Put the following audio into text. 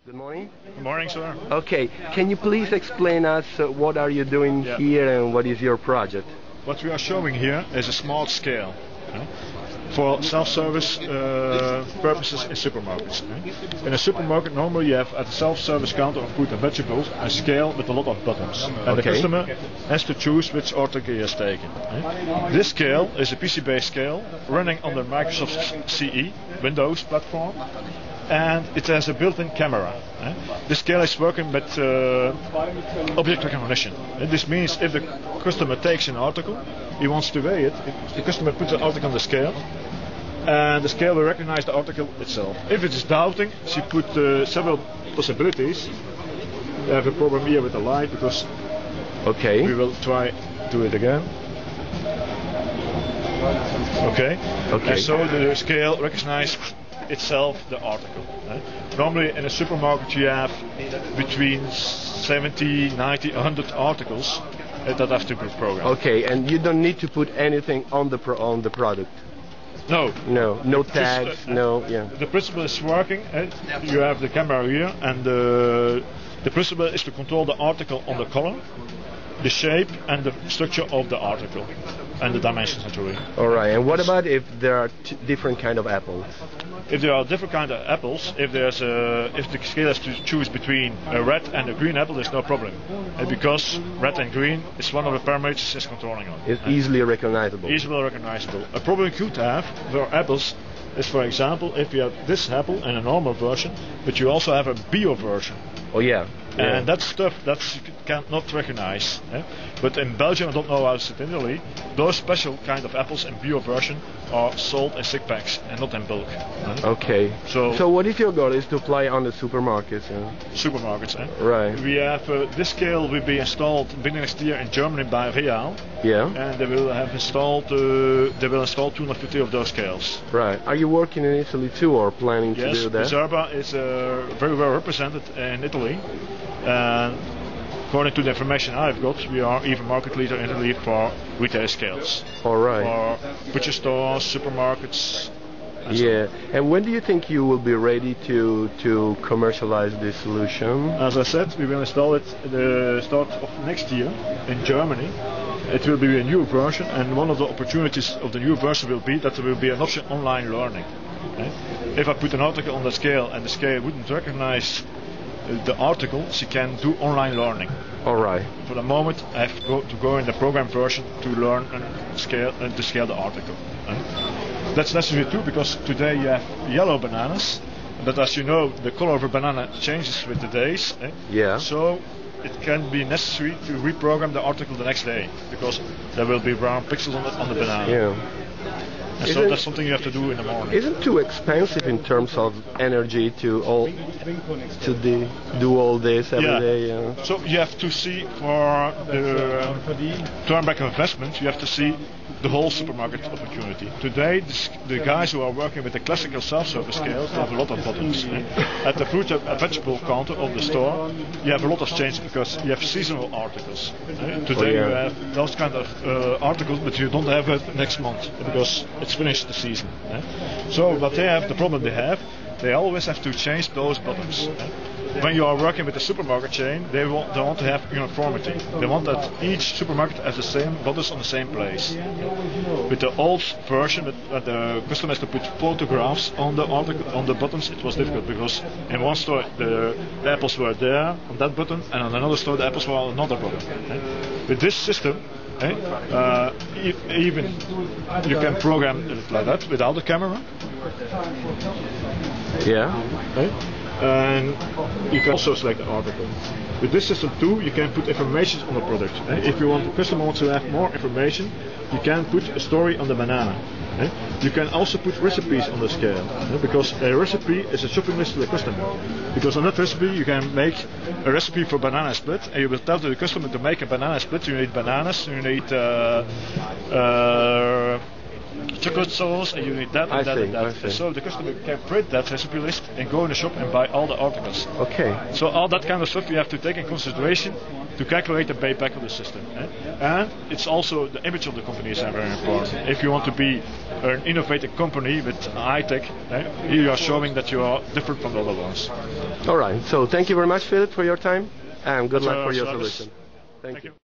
Good morning. Good morning, sir. Okay, can you please explain us what are you doing here and what is your project? What we are showing here is a small scale for self-service purposes in supermarkets. In a supermarket, normally you have at the self-service counter of fruit and vegetables a scale with a lot of buttons, and the customer has to choose which article he has taken. This scale is a PC-based scale running on the Microsoft CE Windows platform, and it has a built-in camera. The scale is working with object recognition. This means if the customer takes an article, he wants to weigh it, the customer puts the article on the scale, and the scale will recognize the article itself. If it is doubting, she put several possibilities. We have a problem here with the light because we will try to do it again. Okay. So the scale recognizes itself the article. Normally in a supermarket you have between 70, 90, 100 articles that have to be programmed. Okay, and you don't need to put anything on the product. No tags, The principle is working. You have the camera here, and the principle is to control the article on the color, the shape, and the structure of the article, and the dimensions naturally. All right. And what about if there are different kind of apples? If there are different kind of apples, if the scale has to choose between a red and a green apple, there's no problem, because red and green is one of the parameters it's controlling on. It's easily recognizable. Easily recognizable. A problem you could have for apples is, for example, if you have this apple in a normal version, but you also have a bio version. Oh yeah. And that stuff that you cannot recognize. But in Belgium, I don't know how it's in Italy, those special kind of apples in bio version are sold in stick packs and not in bulk. Okay. So what if your goal is to apply on the supermarkets? Supermarkets. Right. We have this scale will be installed beginning next year in Germany by Real. Yeah. And they will have installed. They will install 250 of those scales. Right. Are you working in Italy too, or planning to do that? Yes. Zerba is very well represented in Italy. And according to the information I've got, we are even market leader in Italy for retail scales. All right. For butcher stores, supermarkets. And when do you think you will be ready to commercialize this solution? As I said, we will install it at the start of next year in Germany. It will be a new version, and one of the opportunities of the new version will be that there will be an option online learning. If I put an article on the scale and the scale wouldn't recognize the article, she can do online learning. All right. For the moment, I have to go in the program version to learn and to scale the article. That's necessary too, because today you have yellow bananas, but as you know, the color of a banana changes with the days. Yeah. So it can be necessary to reprogram the article the next day, because there will be brown pixels on the banana. Yeah. So that's something you have to do in the morning. Isn't it too expensive in terms of energy to do all this every day? So you have to see for the turn back of investment, you have to see the whole supermarket opportunity. Today, the guys who are working with the classical self-service scales have a lot of buttons. At the fruit and vegetable counter of the store, you have a lot of change because you have seasonal articles. Today you have those kind of articles, but you don't have it next month because it's finished the season. So what they have, the problem they always have to change those buttons. When you are working with a supermarket chain, they want to have uniformity. They want that each supermarket has the same buttons on the same place. With the old version, the customer has to put photographs on the article, on the buttons, it was difficult because in one store the apples were there on that button, and on another store the apples were on another button. With this system, even you can program it like that without a camera. And you can also select the article. With this system too, you can put information on the product. If you want, the customer wants to have more information, you can put a story on the banana. You can also put recipes on the scale, because a recipe is a shopping list to the customer. Because on that recipe you can make a recipe for banana split, and you will tell to the customer to make a banana split. You need bananas, you need chocolate sauce, and you need that and that and that. So the customer can print that recipe list and go in the shop and buy all the articles. Okay. So all that kind of stuff you have to take in consideration to calculate the payback of the system. And it's also the image of the company is very important. If you want to be an innovative company with high tech, you are showing that you are different from the other ones. All right. So thank you very much, Philip, for your time, and good luck for your service. solution. Thank you.